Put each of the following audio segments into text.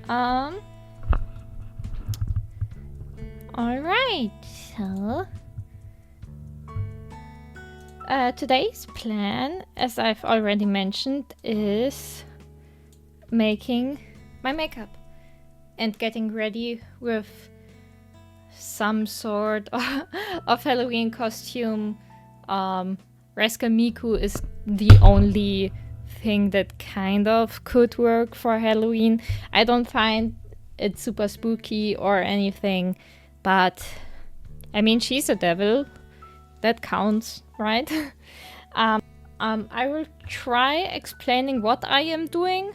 Um. Alright, so today's plan, as I've already mentioned, is making my makeup and getting ready with some sort of Halloween costume. Rascal Miku is the only thing that kind of could work for Halloween. I don't find it super spooky or anything, but I mean, she's a devil. That counts, right? I will try explaining what I am doing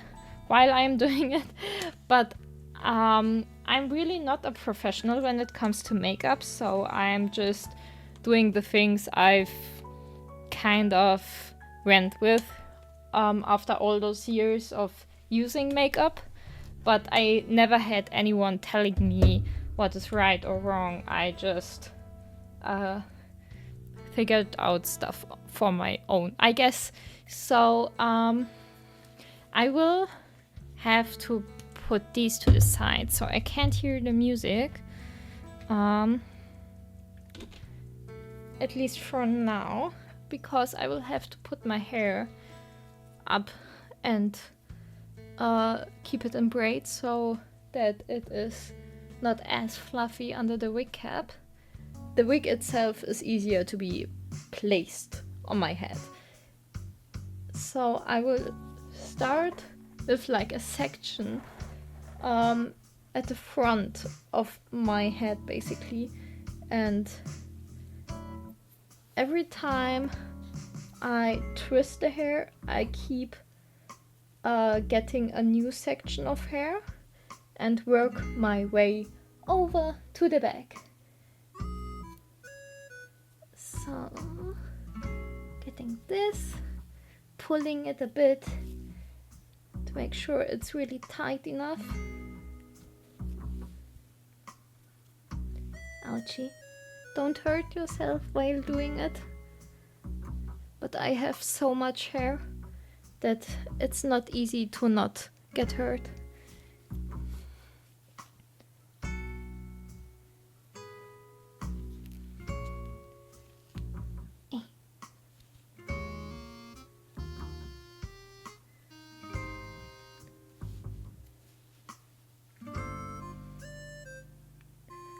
while I am doing it, but I'm really not a professional when it comes to makeup, so I'm just doing the things I've kind of went with after all those years of using makeup. But I never had anyone telling me what is right or wrong. I just figured out stuff for my own, I guess. So I will have to put these to the side so I can't hear the music. At least for now, because I will have to put my hair up and keep it in braids so that it is not as fluffy under the wig cap. The wig itself is easier to be placed on my head. So I will start with like a section at the front of my head basically, and every time I twist the hair I keep getting a new section of hair and work my way over to the back. So, getting this, pulling it a bit to make sure it's really tight enough. Ouchie. Don't hurt yourself while doing it. But I have so much hair that it's not easy to not get hurt.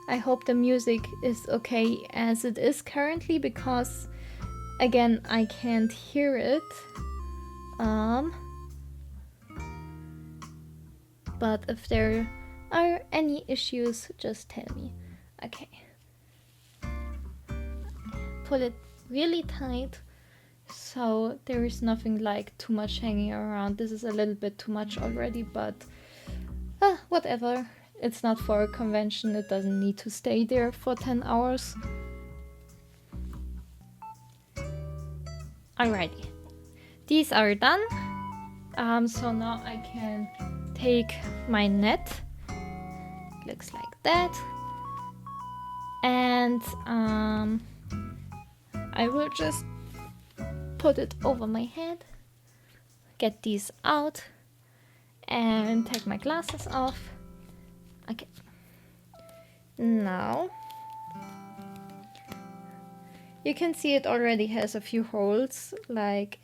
I hope the music is okay as it is currently, because again I can't hear it. But if there are any issues, just tell me. Okay. Pull it really tight so there is nothing like too much hanging around. This is a little bit too much already, but whatever. It's not for a convention, it doesn't need to stay there for 10 hours. Alrighty. These are done. So now I can take my net. Looks like that. And I will just put it over my head. Get these out. And take my glasses off. Okay. Now you can see it already has a few holes, like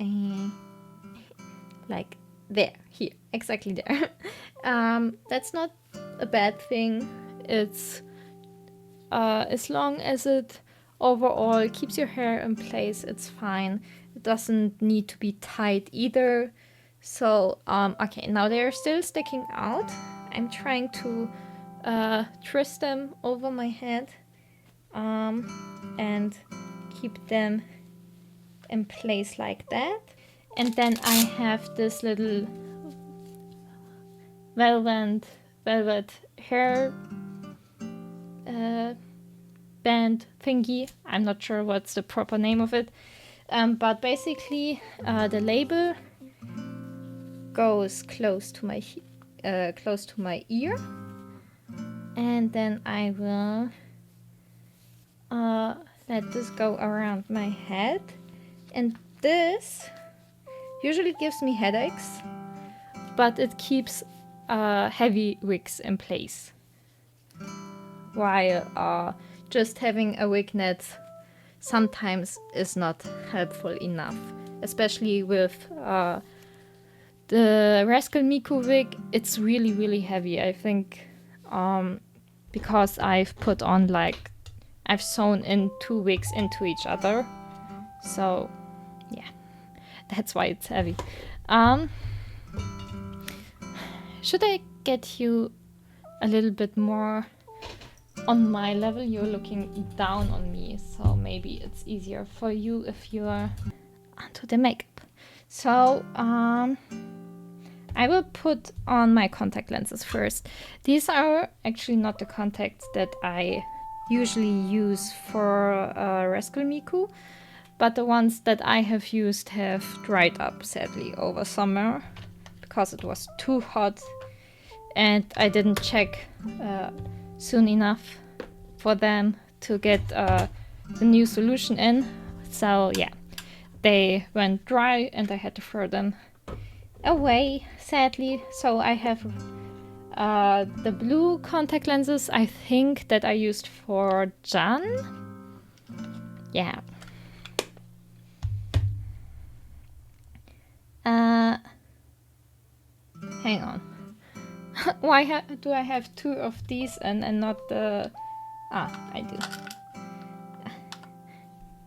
there, here, exactly there. That's not a bad thing. It's as long as it overall keeps your hair in place, it's fine. It doesn't need to be tight either. So okay, now they're still sticking out. I'm trying to twist them over my head and keep them in place like that. And then I have this little velvet hair band thingy. I'm not sure what's the proper name of it, but basically the label goes close to my ear, and then I will let this go around my head, and this usually gives me headaches, but it keeps heavy wigs in place, while just having a wig net sometimes is not helpful enough, especially with the Rascal Miku wig. It's really heavy. I think because I've put on like, I've sewn in 2 wigs into each other, so yeah, that's why it's heavy. Should I get you a little bit more on my level? You're looking down on me, so maybe it's easier for you if you're onto the makeup. So I will put on my contact lenses first. These are actually not the contacts that I usually use for Rascal Miku, but the ones that I have used have dried up, sadly, over summer because it was too hot and I didn't check soon enough for them to get the new solution in. So yeah, they went dry and I had to throw them away, sadly. So I have the blue contact lenses, I think, that I used for Jan. Yeah. Hang on. Why do I have 2 of these and not the... I do.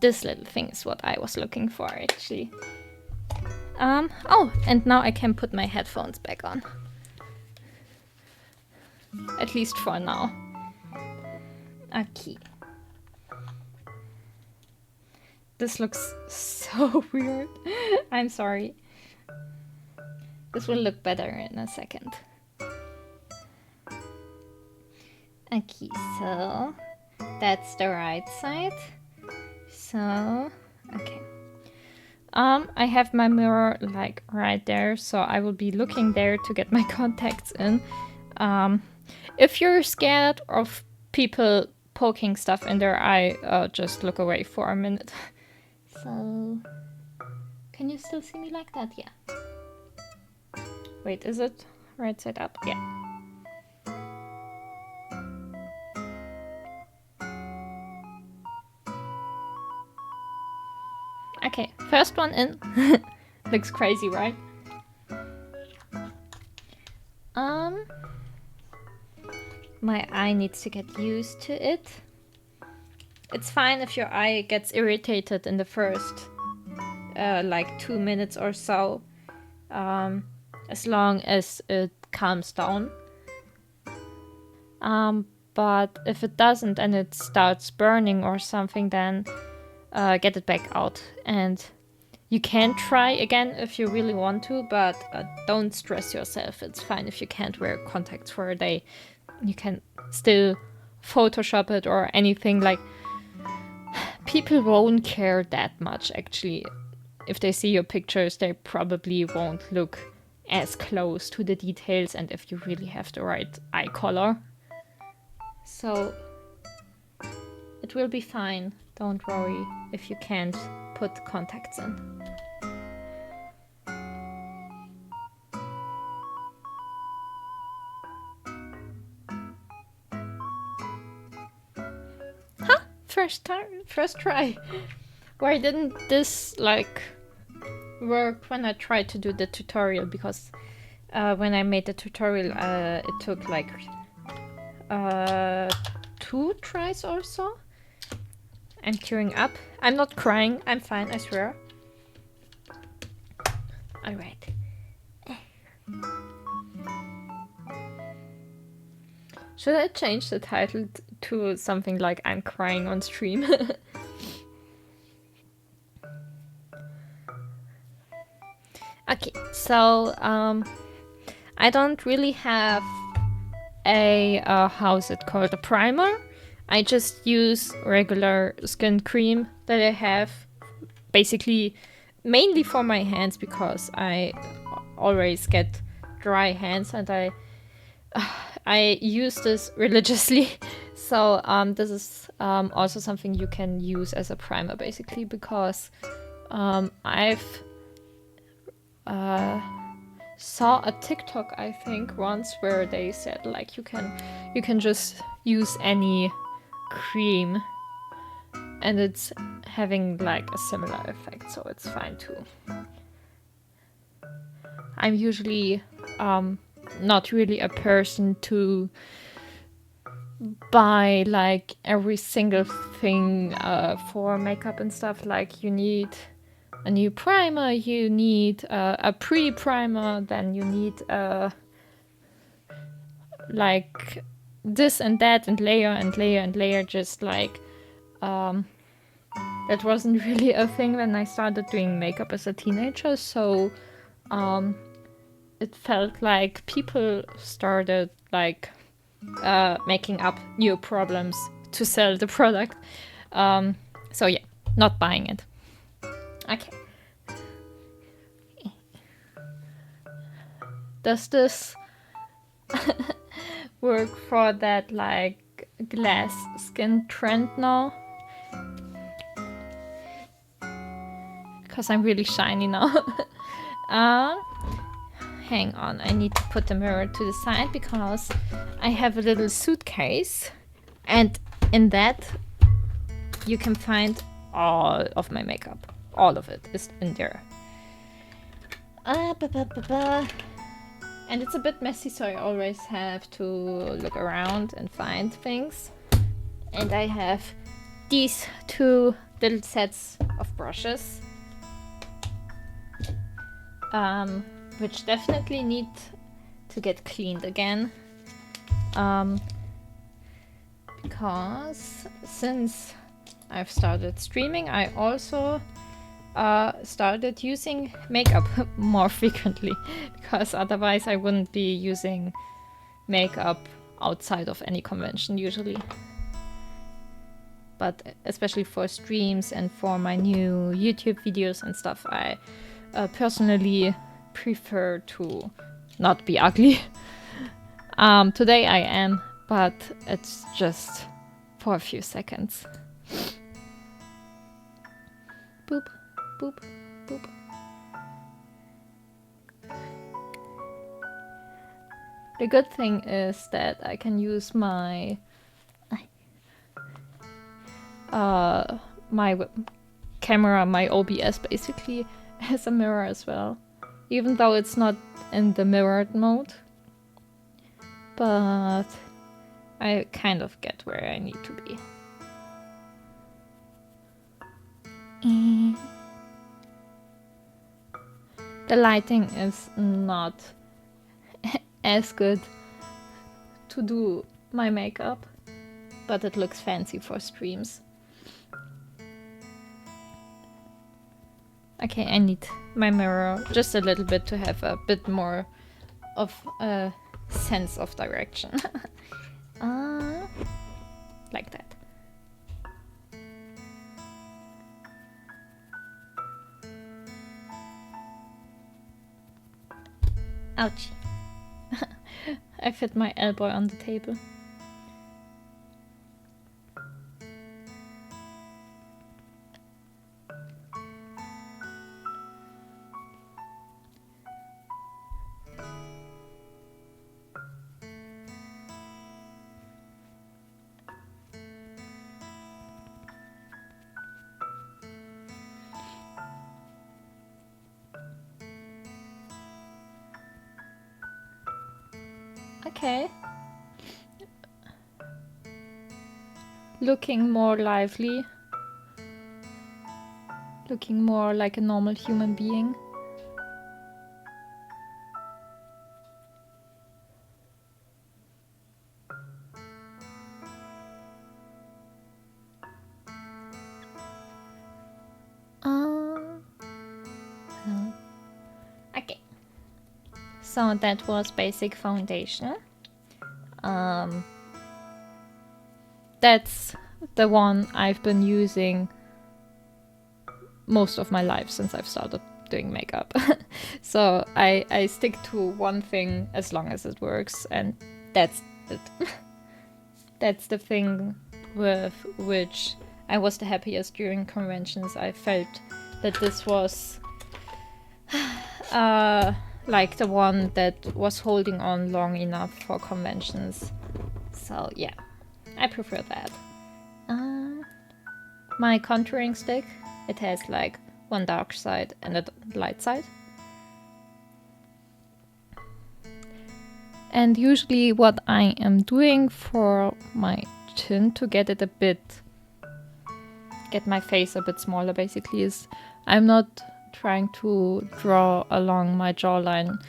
This little thing is what I was looking for, actually. Oh, and now I can put my headphones back on. At least for now. Okay. This looks so weird. I'm sorry. This will look better in a second. Okay, so that's the right side. So, okay. I have my mirror like right there, so I will be looking there to get my contacts in. If you're scared of people poking stuff in their eye, just look away for a minute. So, can you still see me like that? Yeah. Wait, is it right side up? Yeah. Okay, first one in. Looks crazy, right? My eye needs to get used to it. It's fine if your eye gets irritated in the first like 2 minutes or so, as long as it calms down. But if it doesn't and it starts burning or something, then get it back out. And you can try again if you really want to, but don't stress yourself. It's fine if you can't wear contacts for a day. You can still Photoshop it or anything. Like, people won't care that much, actually. If they see your pictures, they probably won't look as close to the details, and if you really have the right eye color. So it will be fine. Don't worry if you can't put contacts in. Huh? First try. Why didn't this like work when I tried to do the tutorial? Because when I made the tutorial, it took like 2 tries or so. I'm tearing up. I'm not crying. I'm fine, I swear. Alright. Should I change the title to something like I'm crying on stream? Okay, so I don't really have a how's it called, a primer. I just use regular skin cream that I have, basically mainly for my hands, because I always get dry hands and I use this religiously. So this is also something you can use as a primer, basically, because I've saw a TikTok, I think, once where they said like you can just use any cream and it's having like a similar effect, so it's fine too. I'm usually not really a person to buy like every single thing for makeup and stuff. Like you need a new primer, you need a pre-primer, then you need like this and that and layer and layer and layer. Just like that wasn't really a thing when I started doing makeup as a teenager, so it felt like people started like making up new problems to sell the product. So yeah, not buying it. Okay. Does this work for that like glass skin trend now? Because I'm really shiny now. Hang on, I need to put the mirror to the side because I have a little suitcase and in that you can find all of my makeup. All of it is in there. And it's a bit messy, so I always have to look around and find things. And I have these two little sets of brushes. Which definitely need to get cleaned again. Because since I've started streaming, I also started using makeup more frequently. Because otherwise I wouldn't be using makeup outside of any convention usually. But especially for streams and for my new YouTube videos and stuff, I personally prefer to not be ugly. Today I am, but it's just for a few seconds. Boop, boop, boop. The good thing is that I can use my my camera, my OBS basically, as a mirror as well. Even though it's not in the mirrored mode. But I kind of get where I need to be. The lighting is not as good to do my makeup, but it looks fancy for streams. Okay, I need my mirror just a little bit to have a bit more of a sense of direction. Like that. Ouch. I fit my elbow on the table. Okay. Looking more lively. Looking more like a normal human being. Okay. So that was basic foundation. That's the one I've been using most of my life since I've started doing makeup. So I stick to one thing as long as it works, and that's it. That's the thing with which I was the happiest during conventions. I felt that this was like the one that was holding on long enough for conventions. So yeah, I prefer that. My contouring stick, it has like one dark side and a light side. And usually what I am doing for my chin to get it a bit, get my face a bit smaller basically, is I'm not trying to draw along my jawline,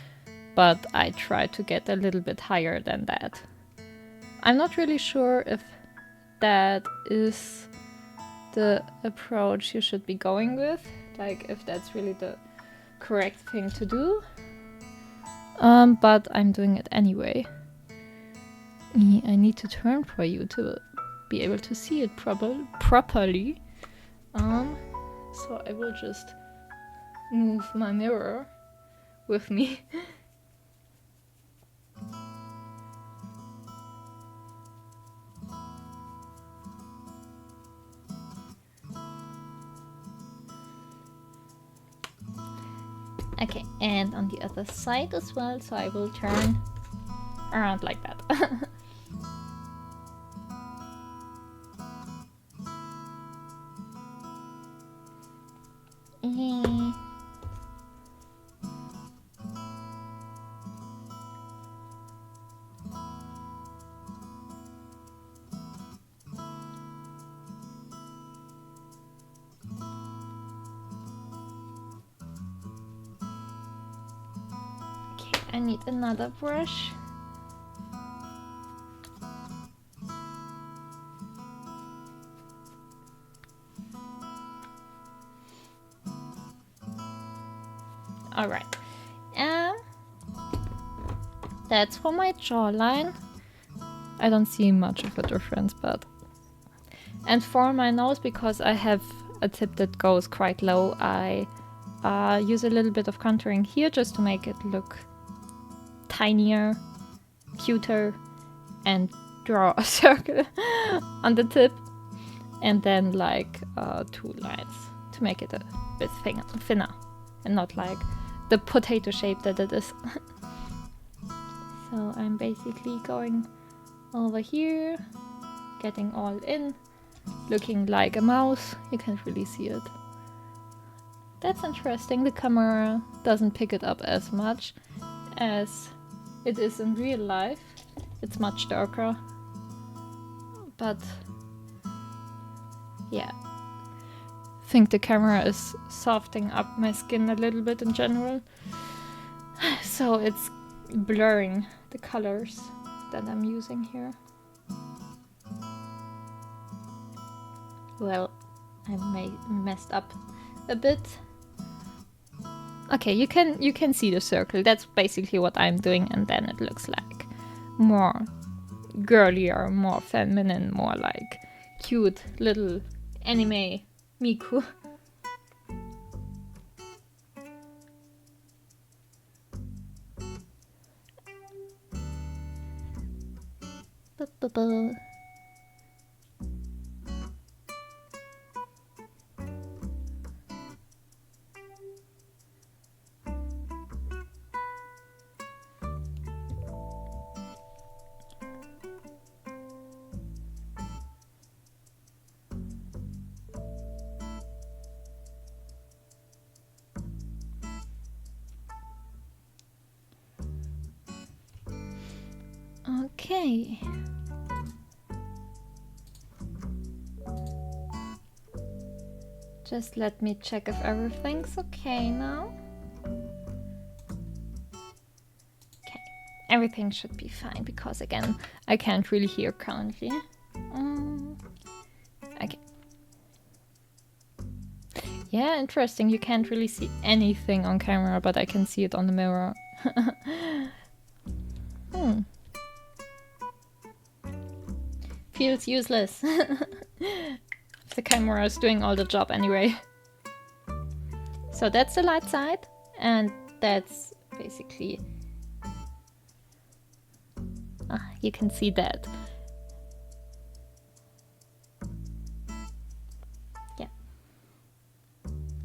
but I try to get a little bit higher than that. I'm not really sure if that is the approach you should be going with, like if that's really the correct thing to do. But I'm doing it anyway. I need to turn for you to be able to see it properly. So I will just move my mirror with me. Okay, and on the other side as well, so I will turn around like that. I need another brush. Alright. That's for my jawline. I don't see much of a difference, but... And for my nose, because I have a tip that goes quite low, I use a little bit of contouring here just to make it look tinier, cuter, and draw a circle on the tip, and then like 2 lines to make it a bit thinner and not like the potato shape that it is. So I'm basically going over here, getting all in, looking like a mouse. You can't really see it. That's interesting, the camera doesn't pick it up as much as it is in real life. It's much darker. But yeah, I think the camera is softening up my skin a little bit in general. So it's blurring the colors that I'm using here. Well, I messed up a bit. Okay, you can see the circle. That's basically what I'm doing, and then it looks like more girlier, more feminine, more like cute little anime Miku. Okay. Just let me check if everything's okay now. Okay, everything should be fine because again, I can't really hear currently. Okay. Yeah, interesting. You can't really see anything on camera, but I can see it on the mirror. Feels useless. The camera is doing all the job anyway. So that's the light side, and that's basically... you can see that. Yeah.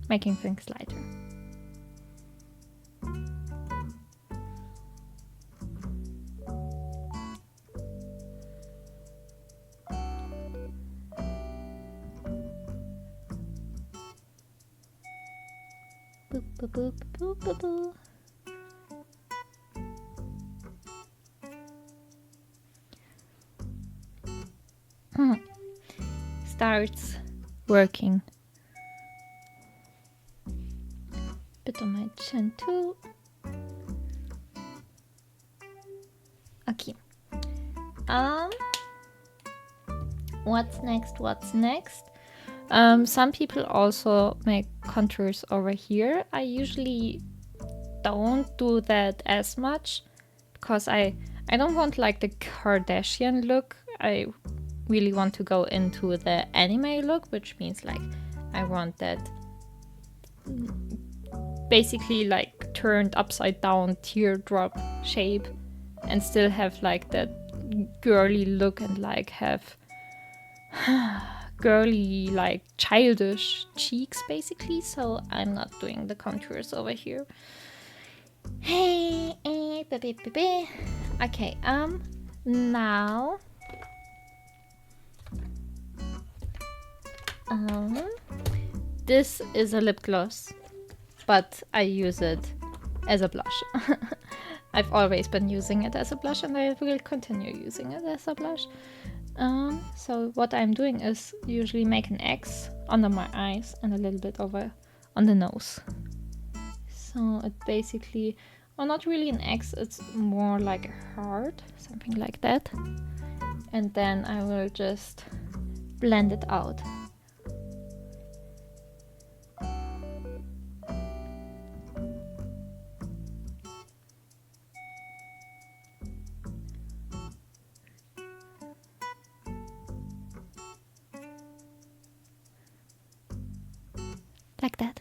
Making things lighter. Boop, boop, boop, boop, boop, boop. Starts working. Bit on my chin too. Okay. What's next? What's next? Some people also make contours over here. I usually don't do that as much because I don't want like the Kardashian look. I really want to go into the anime look, which means like I want that basically like turned upside down teardrop shape and still have like that girly look and like have girly like childish cheeks basically. So I'm not doing the contours over here. Hey, okay, now this is a lip gloss, but I use it as a blush. I've always been using it as a blush and I will continue using it as a blush. So what I'm doing is usually make an X under my eyes and a little bit over on the nose. So it basically, or not really an X, it's more like a heart, something like that. And then I will just blend it out. Like that.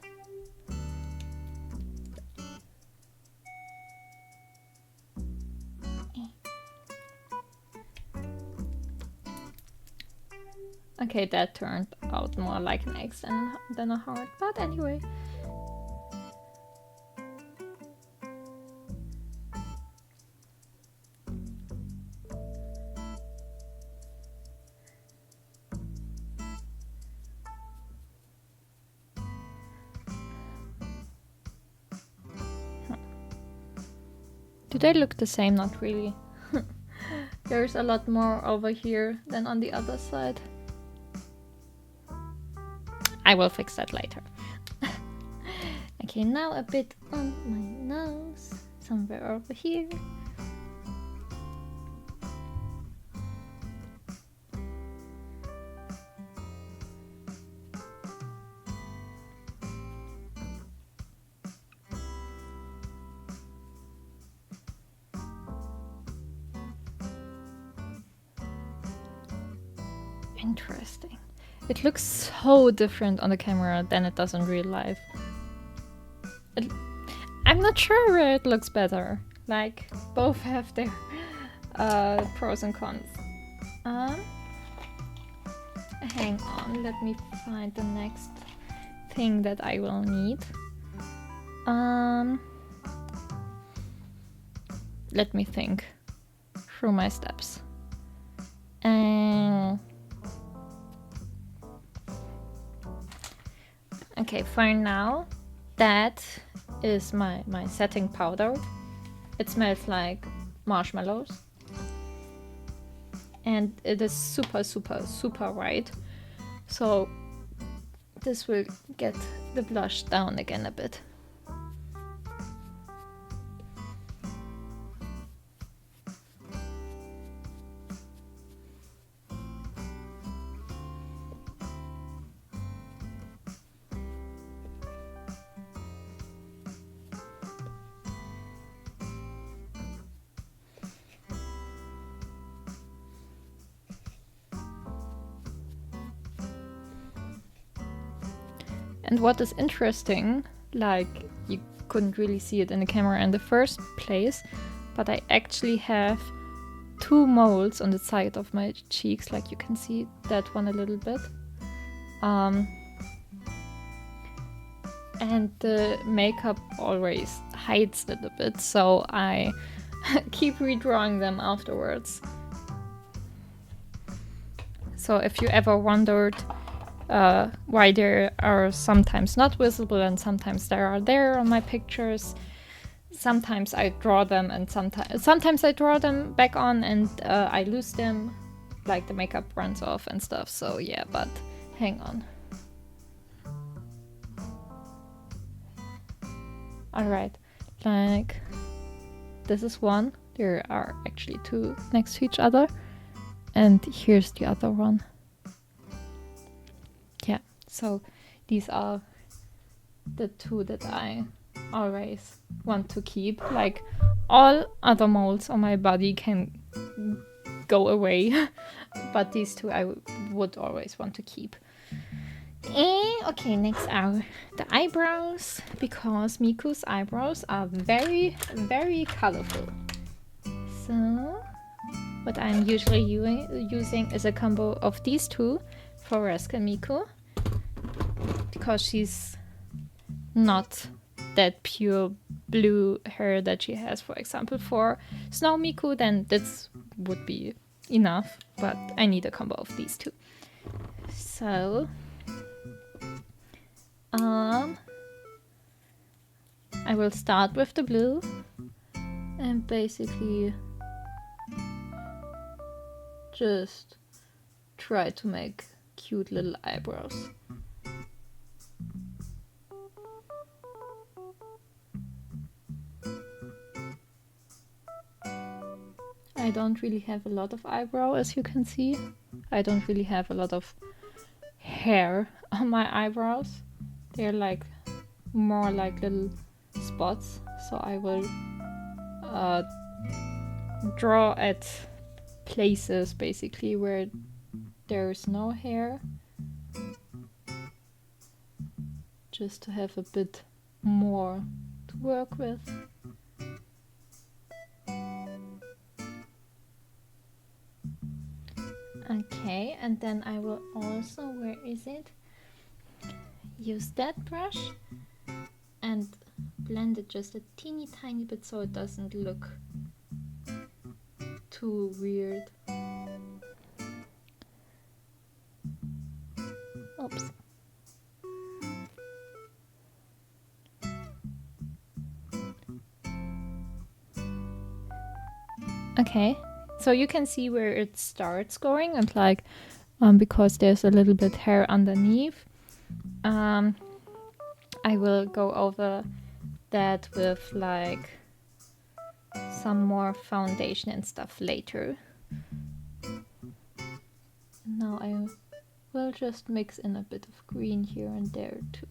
Okay, that turned out more like an X than a heart, but anyway. Do they look the same? Not really. There's a lot more over here than on the other side. I will fix that later. Okay, now a bit on my nose, somewhere over here. Interesting. It looks so different on the camera than it does in real life. I'm not sure where it looks better. Like, both have their pros and cons. Hang on, let me find the next thing that I will need. Let me think through my steps. Okay, for now, that is my setting powder. It smells like marshmallows. And it is super, super, super white. So this will get the blush down again a bit. And what is interesting, like you couldn't really see it in the camera in the first place, but I actually have two moles on the side of my cheeks, like you can see that one a little bit. And the makeup always hides it a bit, so I keep redrawing them afterwards. So if you ever wondered why they are sometimes not visible and sometimes they are there on my pictures. Sometimes I draw them and sometimes I draw them back on and I lose them, like the makeup runs off and stuff. So yeah, but hang on. Alright, like this is one. There are actually two next to each other. And here's the other one. Yeah, so these are the two that I always want to keep. Like all other molds on my body can go away, but these two I would always want to keep. Okay, next are the eyebrows, because Miku's eyebrows are very, very colorful. So what I'm usually using is a combo of these two for Rascal Miku, because she's not that pure blue hair that she has, for example, for Snow Miku, then this would be enough, but I need a combo of these two. So I will start with the blue and basically just try to make cute little eyebrows. I don't really have a lot of eyebrow, as you can see. I don't really have a lot of hair on my eyebrows. They're like more like little spots, so I will draw at places basically where there's no hair, just to have a bit more to work with. Okay, and then I will also, where is it? Use that brush and blend it just a teeny tiny bit so it doesn't look too weird. Oops. Okay, so you can see where it starts going, and like because there's a little bit hair underneath, I will go over that with like some more foundation and stuff later. Now I will just mix in a bit of green here and there too.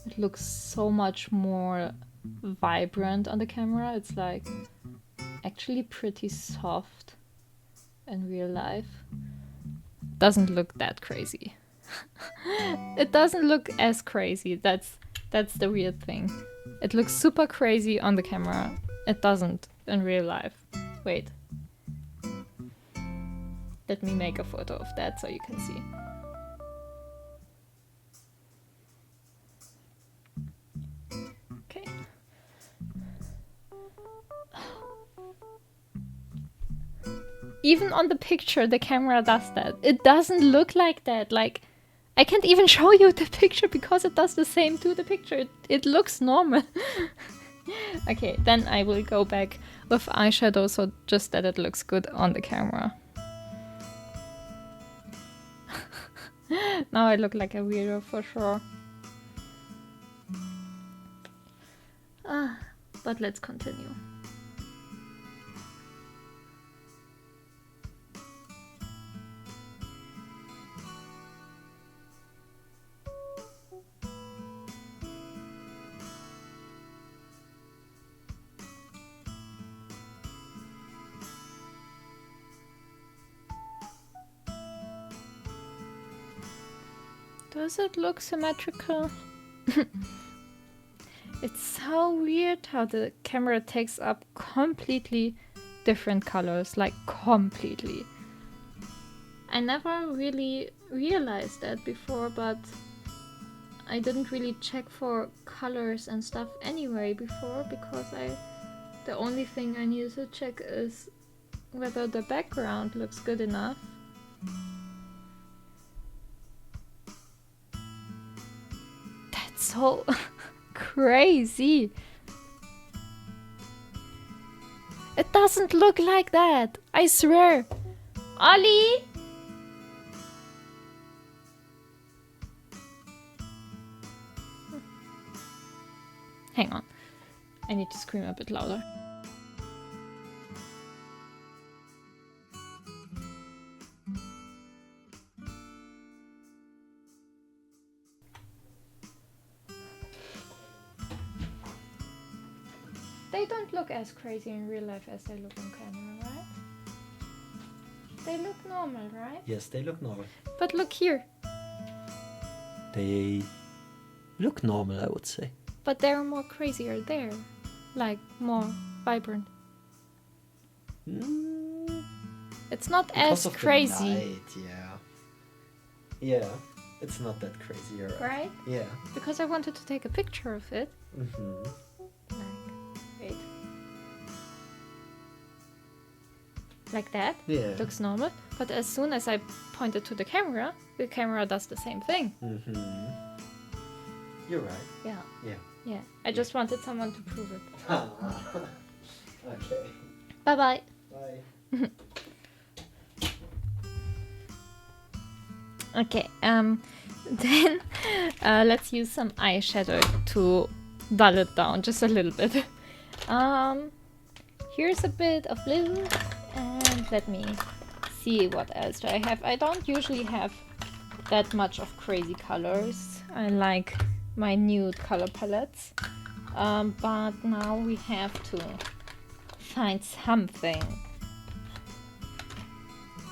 It looks so much more vibrant on the camera. It's like actually pretty soft in real life. Doesn't look that crazy. It doesn't look as crazy. That's the weird thing. It looks super crazy on the camera. It doesn't in real life. Wait. Let me make a photo of that so you can see. Okay. Even on the picture, the camera does that. It doesn't look like that. Like, I can't even show you the picture because it does the same to the picture. It looks normal. Okay, then I will go back with eyeshadow so just that it looks good on the camera. Now I look like a weirdo for sure. But let's continue. Does it look symmetrical? It's so weird how the camera takes up completely different colors, like completely. I never really realized that before, but I didn't really check for colors and stuff anyway before, because I The only thing I need to check is whether the background looks good enough. That's so crazy. It doesn't look like that, I swear. Ollie! Hang on. I need to scream a bit louder. They don't look as crazy in real life as they look on camera, right? They look normal, right? Yes, they look normal. But look here. They look normal, I would say. But they're more crazier there. Like, more vibrant. It's not Because as of the crazy. light, yeah, it's not that crazy, you're right. Right? Yeah. Because I wanted to take a picture of it. Mm-hmm. Wait. Like that. Yeah. Looks normal. But as soon as I point it to the camera does the same thing. Mm-hmm. You're right. Yeah. Yeah. Yeah. I just wanted someone to prove it. Okay. Bye-bye. Bye. Okay, then let's use some eyeshadow to dull it down just a little bit. Here's a bit of blue, and let me see what else do I have. I don't usually have that much of crazy colors. I like my nude color palettes, but now we have to find something,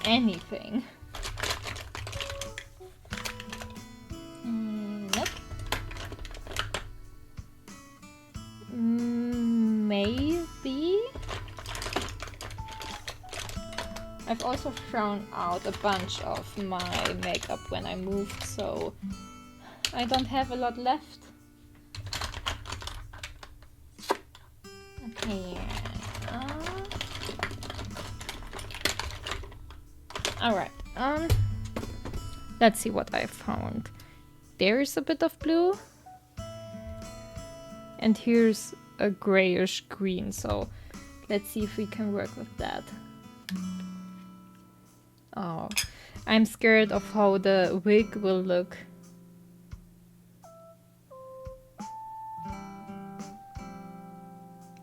anything. Nope. Maybe. I've also thrown out a bunch of my makeup when I moved, so I don't have a lot left. Okay. Alright. Let's see what I found. There's a bit of blue. And here's a grayish green, so let's see if we can work with that. Oh, I'm scared of how the wig will look.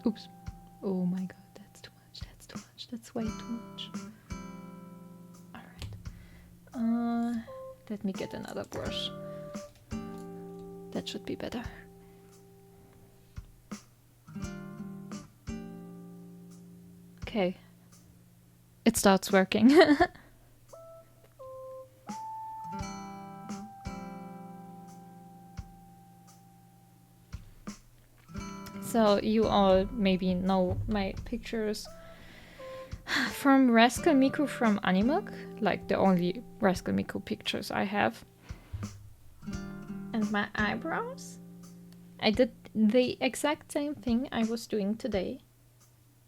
Oops. Oh my god, that's too much, that's too much, that's way too much. Alright. Let me get another brush. That should be better. Okay. It starts working. So you all maybe know my pictures from Rascal Miku from Animuk, like the only Rascal Miku pictures I have. And my eyebrows. I did the exact same thing I was doing today,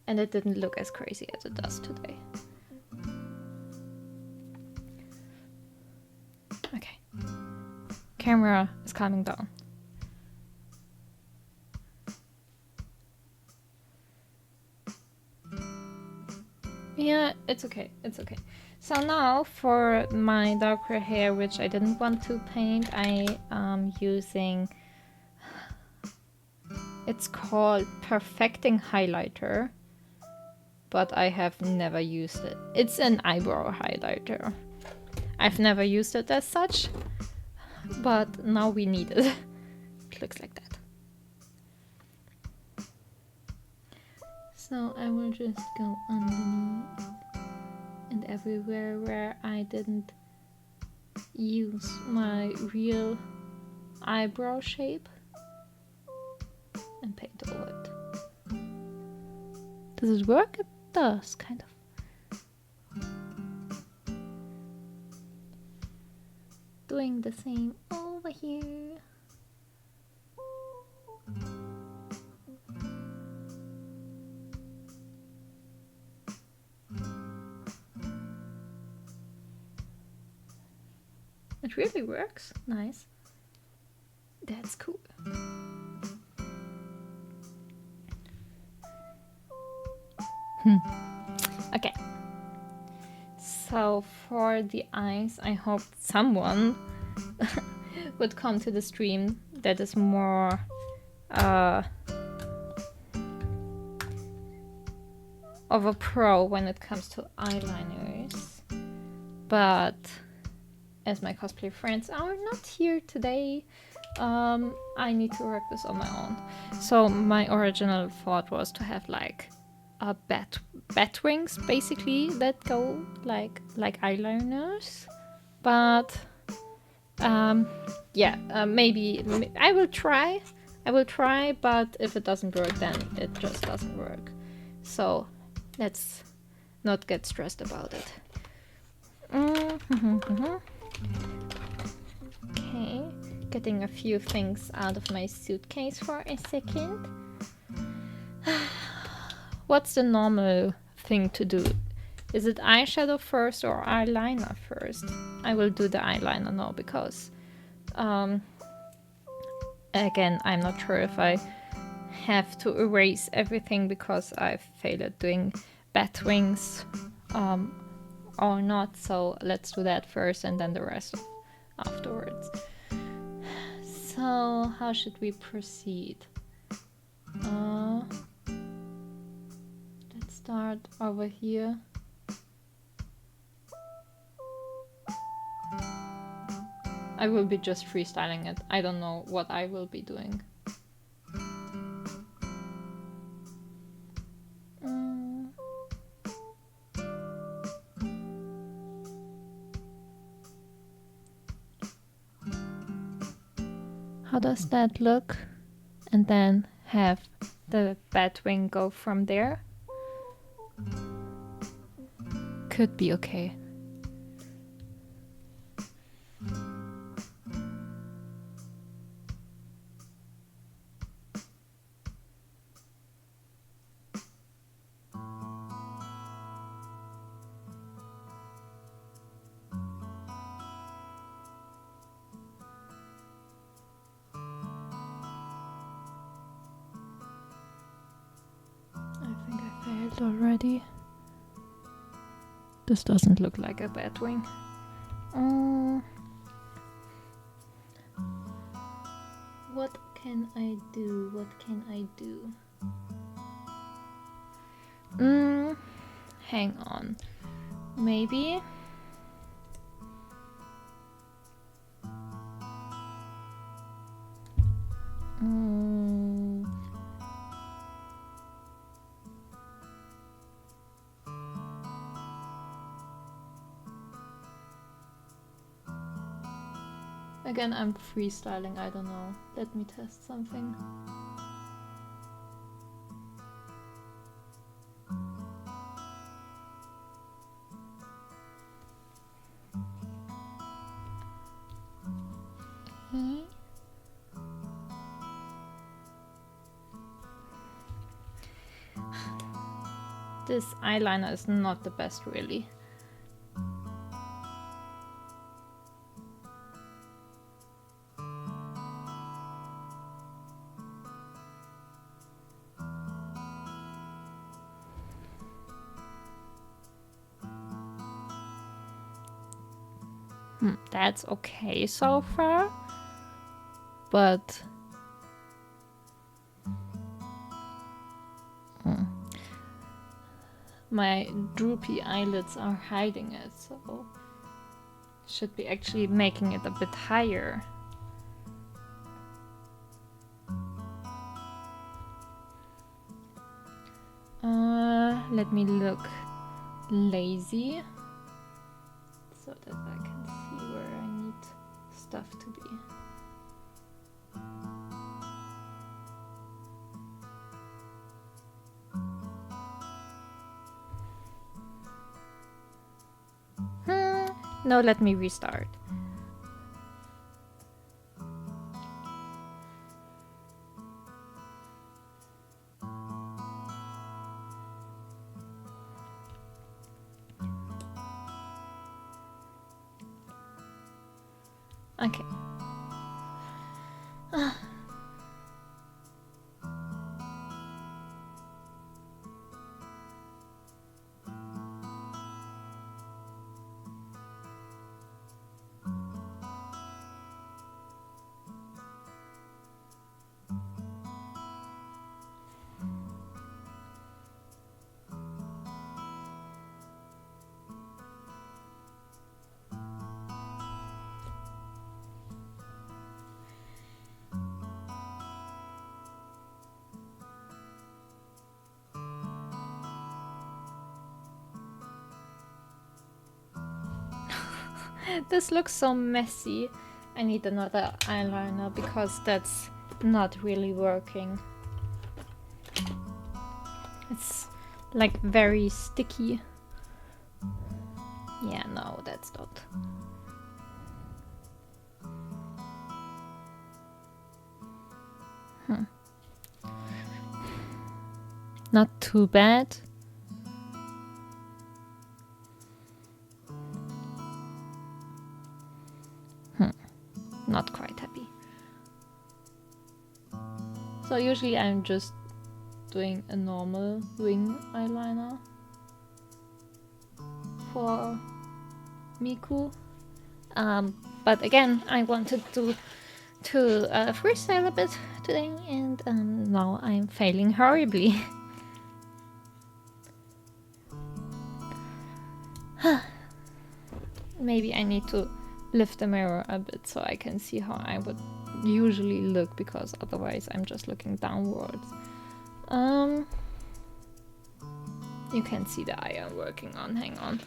and it didn't look as crazy as it does today. Okay. Camera is calming down. Yeah, it's okay, it's okay. So now for my darker hair, which I didn't want to paint, I am using, it's called Perfecting Highlighter, but I have never used it. It's an eyebrow highlighter. I've never used it as such, but now we need it. It looks like that. So I will just go underneath and everywhere where I didn't use my real eyebrow shape and paint over it. Does it work? It does, kind of. Doing the same over here. it really works. Nice. That's cool. Okay. So for the eyes, I hope someone would come to the stream that is more of a pro when it comes to eyeliners. But as my cosplay friends are not here today, I need to work this on my own. So my original thought was to have like a bat wings basically that go like eyeliners, but maybe I will try, but if it doesn't work, then it just doesn't work. So let's not get stressed about it. Okay, getting a few things out of my suitcase for a second. What's the normal thing to do? Is it eyeshadow first or eyeliner first? I will do the eyeliner now because again, I'm not sure if I have to erase everything because I failed at doing bat wings or not. So let's do that first and then the rest afterwards. So how should we proceed? Let's start over here. I will be just freestyling it. I don't know what I will be doing. How does that look? And then have the bat wing go from there. Could be okay. Already. This doesn't look like a bat wing. What can I do? Hang on. Maybe. Again, I'm freestyling, I don't know. Let me test something. This eyeliner is not the best, really. That's okay so far, but my droopy eyelids are hiding it, so should be actually making it a bit higher. Let me look lazy so that I can see where I need stuff to be. No, let me restart. Okay. This looks so messy. I need another eyeliner because that's not really working. It's like very sticky. Yeah, no, that's not. Not too bad. Not quite happy. So usually I'm just doing a normal wing eyeliner for Miku. But again, I wanted to freestyle a bit today, and now I'm failing horribly. Maybe I need to lift the mirror a bit so I can see how I would usually look, because otherwise I'm just looking downwards. You can see the eye I'm working on. Hang on.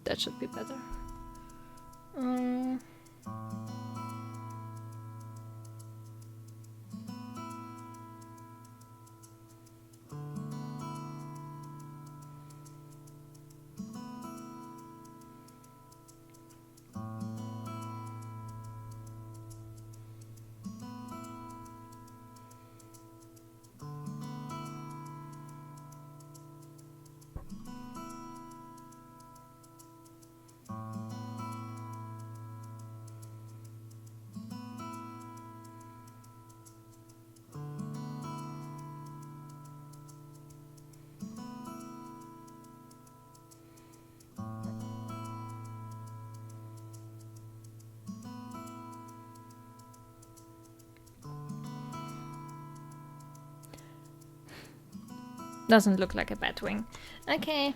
That should be better. Doesn't look like a bat wing. Okay.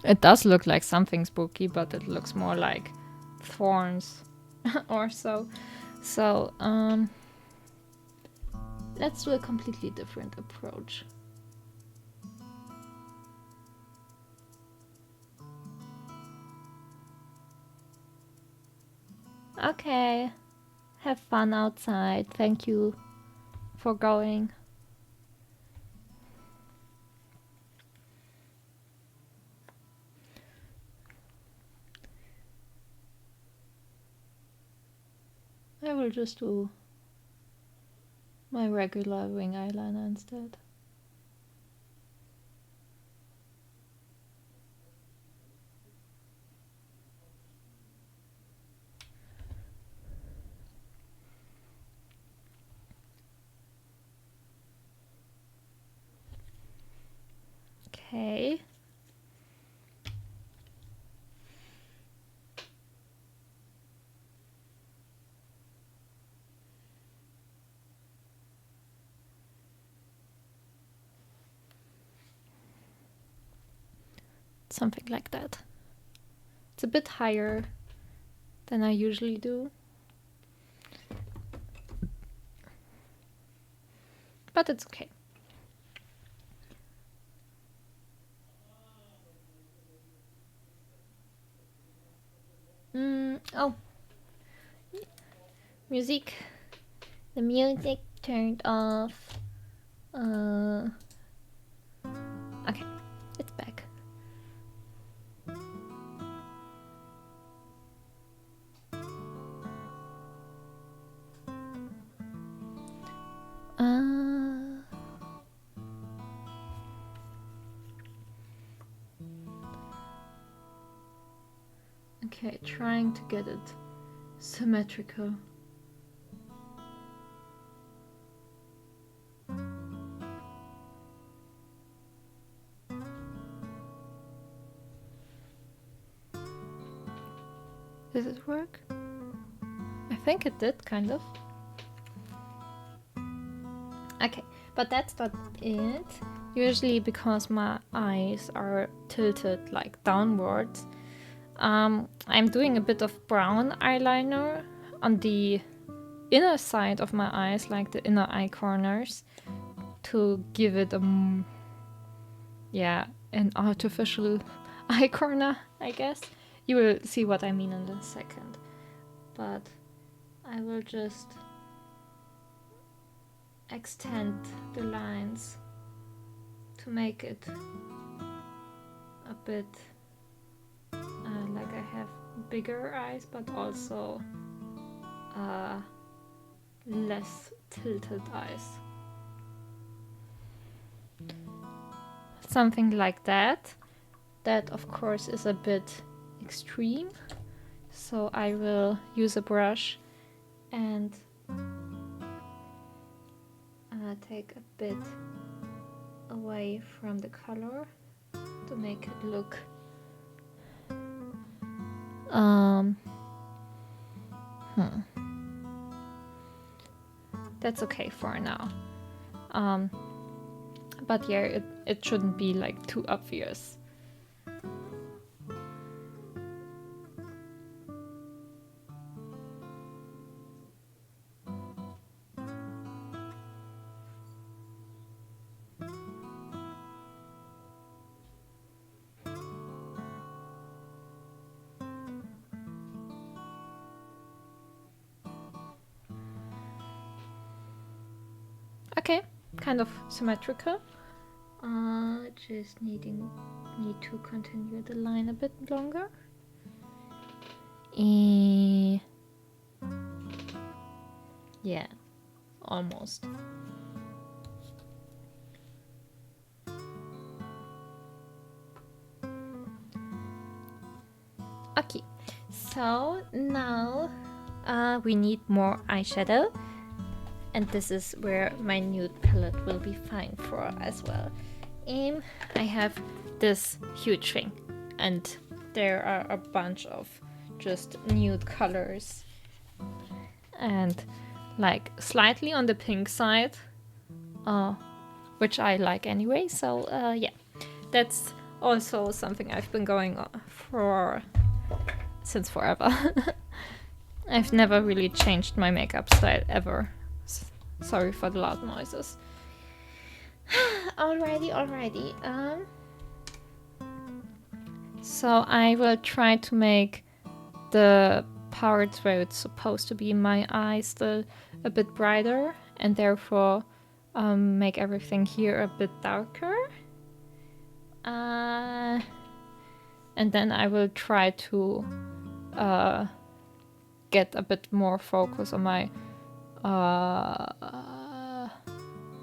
It does look like something spooky, but it looks more like thorns or so. So, let's do a completely different approach. Okay. Have fun outside. Thank you for going. I will just do my regular wing eyeliner instead. Okay. Something like that. It's a bit higher than I usually do. But it's okay. Oh. Music. The music turned off. Okay, it's back. Okay, trying to get it symmetrical. Does it work? I think it did, kind of. Okay, but that's not it. Usually because my eyes are tilted like downwards, I'm doing a bit of brown eyeliner on the inner side of my eyes, like the inner eye corners, to give it an artificial eye corner, I guess. You will see what I mean in a second. But I will just extend the lines to make it a bit like I have bigger eyes, but also less tilted eyes. Something like that. That of course is a bit extreme, so I will use a brush and take a bit away from the color to make it look that's okay for now. But yeah, it shouldn't be like too obvious. Okay, kind of symmetrical. Just need to continue the line a bit longer. Yeah, almost. Okay, so now we need more eyeshadow, and this is where my nude palette will be fine for as well. I have this huge thing, and there are a bunch of just nude colors, and like slightly on the pink side, which I like anyway. So yeah, that's also something I've been going on for since forever. I've never really changed my makeup style ever. Sorry for the loud noises. Alrighty. So I will try to make the parts where it's supposed to be my eyes still a bit brighter, and therefore make everything here a bit darker. And then I will try to get a bit more focus on my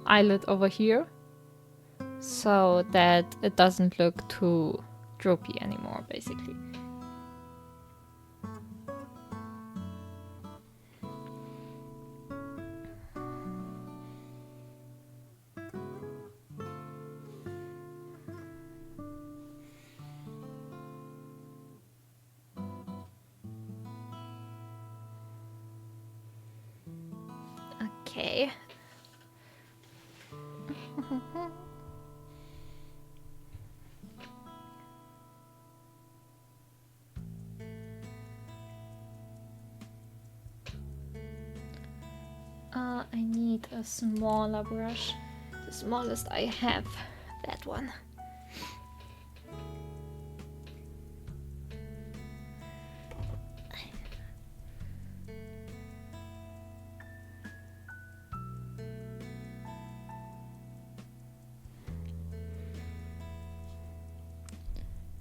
eyelid over here, so that it doesn't look too droopy anymore, basically. Okay. I need a smaller brush. The smallest I have, that one.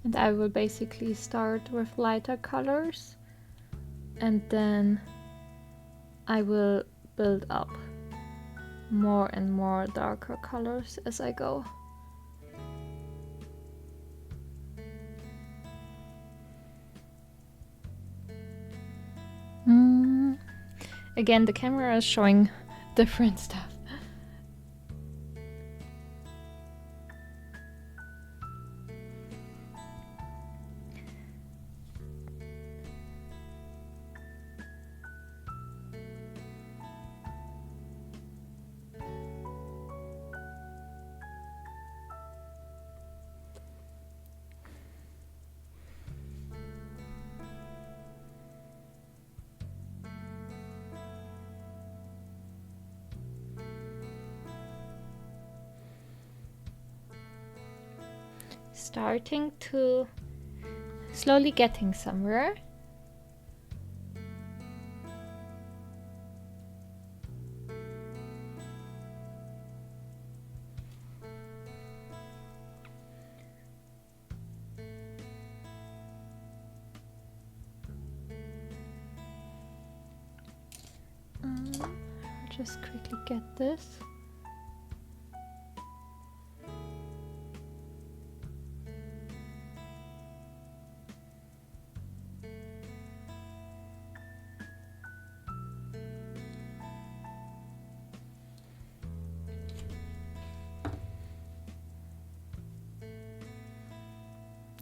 And I will basically start with lighter colors, and then I will build up more and more darker colors as I go. Again, the camera is showing different stuff. Starting to slowly getting somewhere. Just quickly get this.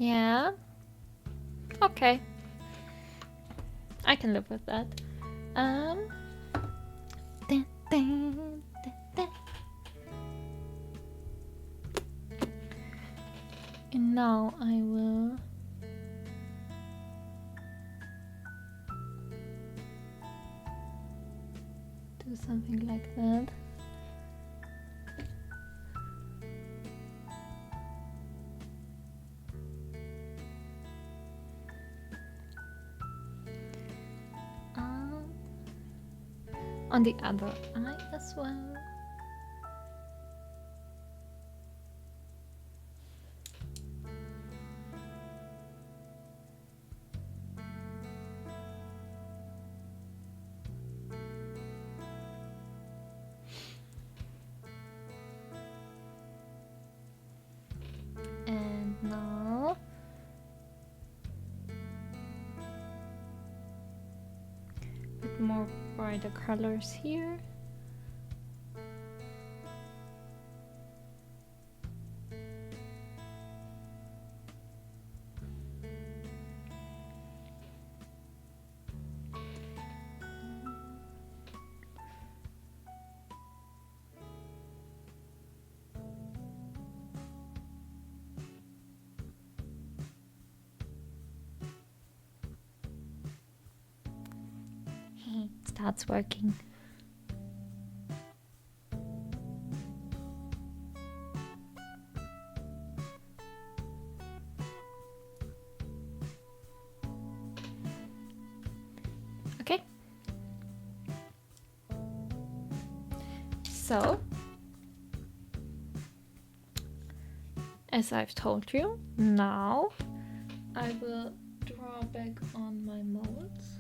Yeah. Okay. I can live with that. Dun, dun, dun, dun. And now I will do something like that. On the other eye as well. And now a bit more brighter colors here. It starts working. Okay. So, as I've told you, now I will draw back on my molds.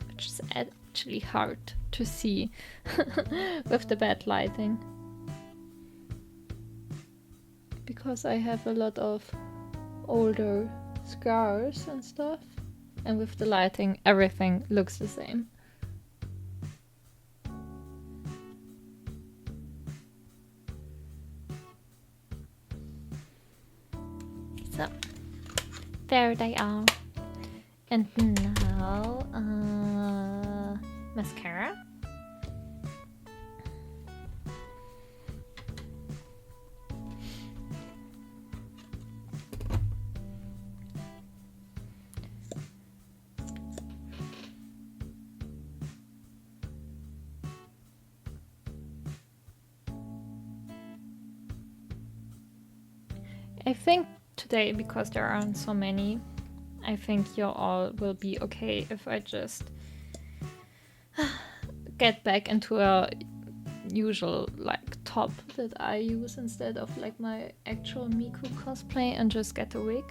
Which is actually hard to see with the bad lighting. Because I have a lot of older scars and stuff, and with the lighting everything looks the same. So there they are. And now mascara. I think today, because there aren't so many, I think you all will be okay if I just get back into a usual like top that I use instead of like my actual Miku cosplay and just get a wig.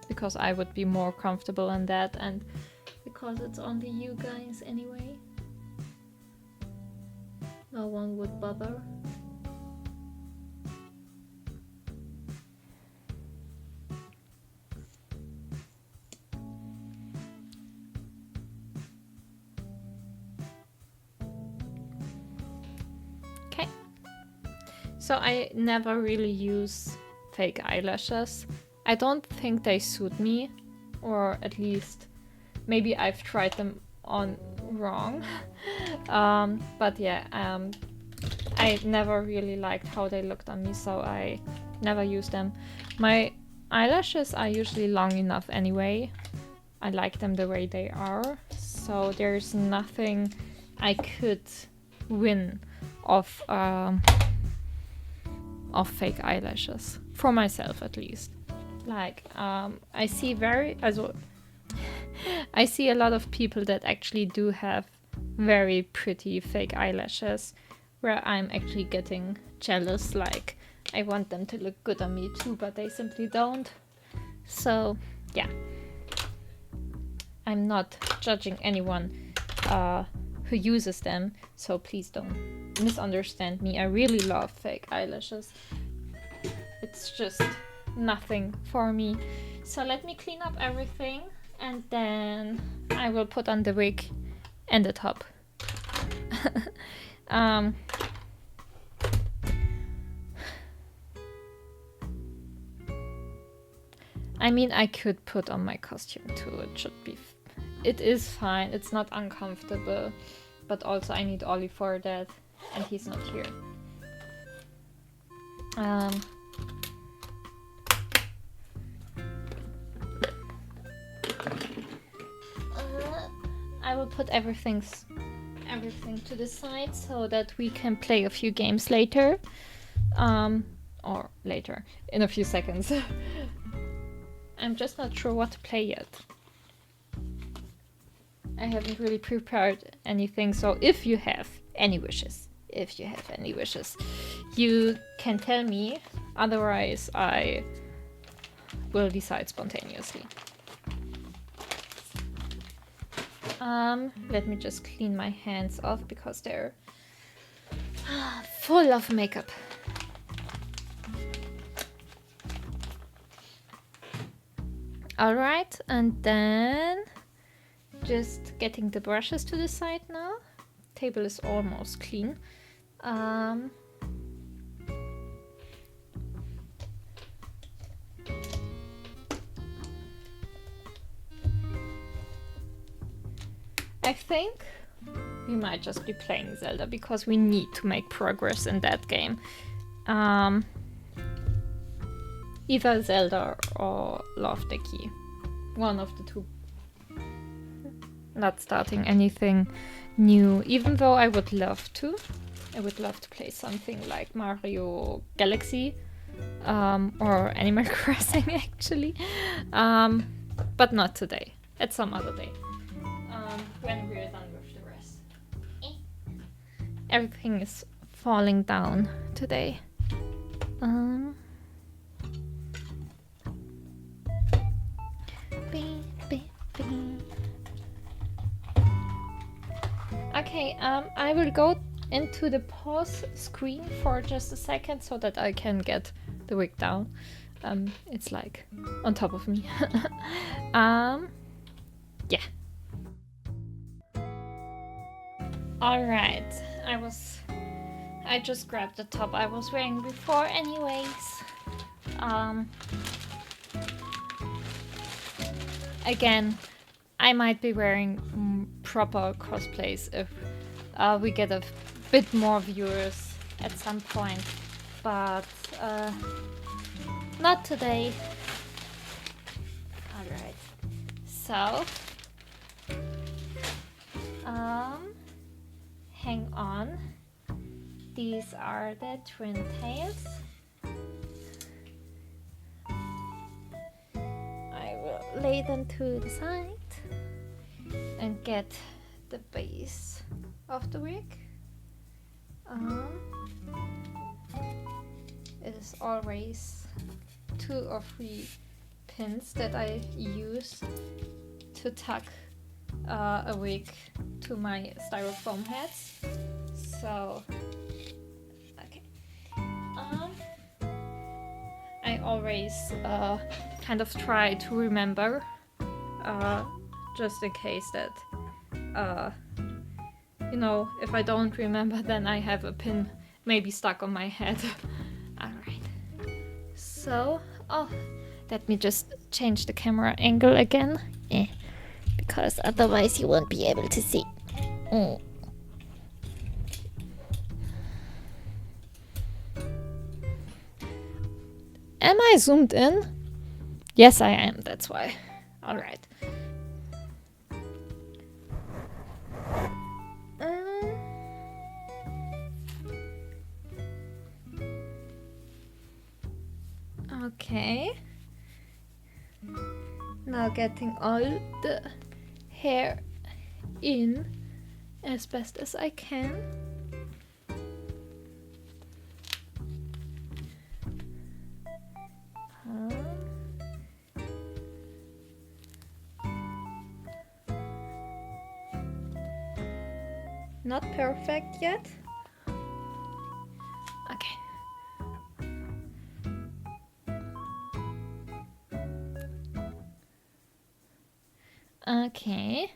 Because I would be more comfortable in that, and because it's only you guys anyway. No one would bother. Okay. So I never really use fake eyelashes. I don't think they suit me, or at least maybe I've tried them on wrong. But yeah, I never really liked how they looked on me, so I never used them. My eyelashes are usually long enough anyway. I like them the way they are, so there's nothing I could win of fake eyelashes, for myself at least. Like, I see I see a lot of people that actually do have very pretty fake eyelashes, where I'm actually getting jealous. Like, I want them to look good on me too, but they simply don't. So, yeah. I'm not judging anyone who uses them, so please don't misunderstand me. I really love fake eyelashes. It's just nothing for me. So let me clean up everything, and then I will put on the wig and the top. I mean, I could put on my costume too. It is fine. It's not uncomfortable, but also I need Ollie for that, and he's not here. I will put everything to the side so that we can play a few games later, or later in a few seconds. I'm just not sure what to play yet. I haven't really prepared anything, so if you have any wishes, you can tell me. Otherwise, I will decide spontaneously. Let me just clean my hands off because they're full of makeup. Alright, and then just getting the brushes to the side now. Table is almost clean. I think we might just be playing Zelda because we need to make progress in that game. Either Zelda or Love the Key. One of the two. Not starting anything new, even though I would love to. I would love to play something like Mario Galaxy or Animal Crossing actually. But not today. At some other day. When we're done with the rest. Everything is falling down today. Okay, I will go into the pause screen for just a second so that I can get the wig down. It's like on top of me. Yeah. Alright, I just grabbed the top I was wearing before anyways. Again, I might be wearing proper cosplays if we get a bit more viewers at some point, but not today. Alright, so hang on. These are the twin tails. I will lay them to the side and get the base of the wig. It is always 2 or 3 pins that I use to tuck a wig to my styrofoam heads. So always kind of try to remember, just in case that, you know, if I don't remember, then I have a pin maybe stuck on my head. Alright. So, let me just change the camera angle again. Because otherwise you won't be able to see. Am I zoomed in? Yes, I am, that's why. Alright. Okay. Now getting all the hair in as best as I can. Not perfect yet. Okay. Okay,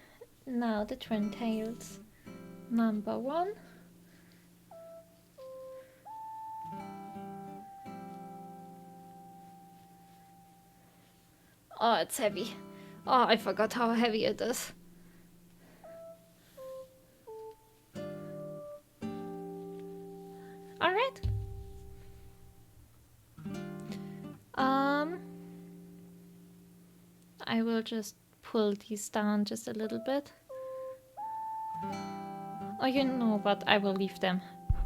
now the twin tails number 1. Oh, it's heavy. Oh, I forgot how heavy it is. Alright. I will just pull these down just a little bit. Oh, you know what? I will leave them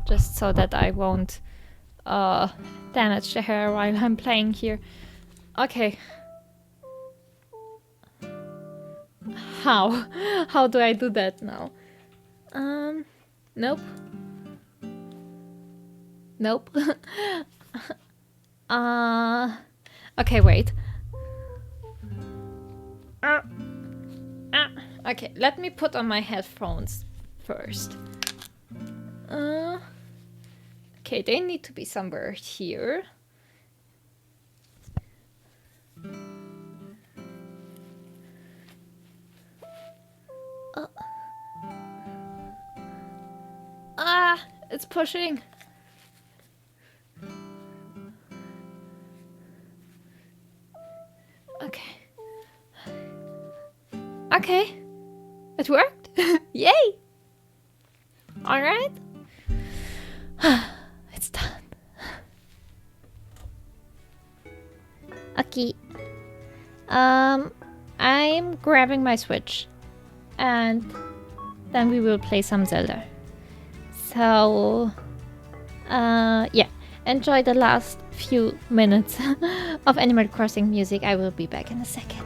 just so that I won't damage the hair while I'm playing here. Okay. How? How do I do that now? Nope. Nope. Okay, wait. Okay, let me put on my headphones first. Okay, they need to be somewhere here. It's pushing. Okay. Okay. It worked. Yay! All right. It's done. Okay. I'm grabbing my Switch, and then we will play some Zelda. So, yeah. Enjoy the last few minutes of Animal Crossing music. I will be back in a second.